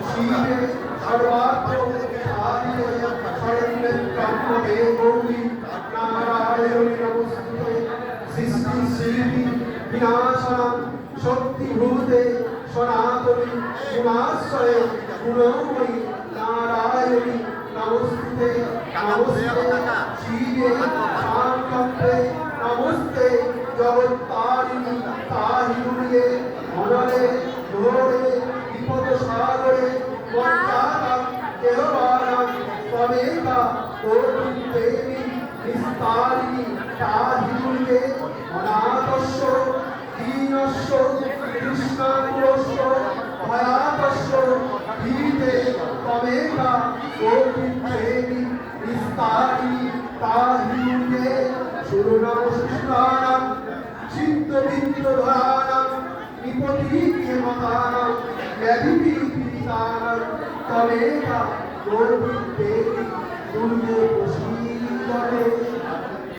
শিবে সর্বাত্র সাধিতে শরণ্যে ব্রহ্মে গৌরী নারায়ণী নমস্তুতে সৃষ্টি শিল্পী বিনাশনম শক্তিভূতে সনাতনী গুণাশ্রয়ে গুণময়ী নারায়ণী নমস্তুতে নমস্তে শিবে শান্তম্বে নমস্তে জগত্তারিণী তাহি দুর্গে মনলে ঘোরে বিপদ সাগরে মজ্জাতাং দেহবানাং ত্বমেকা কোটিং দেবী নিস্তারিণী তাহি দুর্গে অনাথস্য দীনস্য কৃষ্ণাকুলস্য ভয়াতস্য ভীতে ত্বমেকা কোটিং দেবী নিস্তারিণী তাহি দুর্গে সুরনমস্কৃতানাং চিত্তবিন্দুধরানাং নিপতিক্ষেমতানাং ব্যাধিপীড়িতানাং ত্বমেকা গৌরী দেবী দুর্গে প্রসীদতে।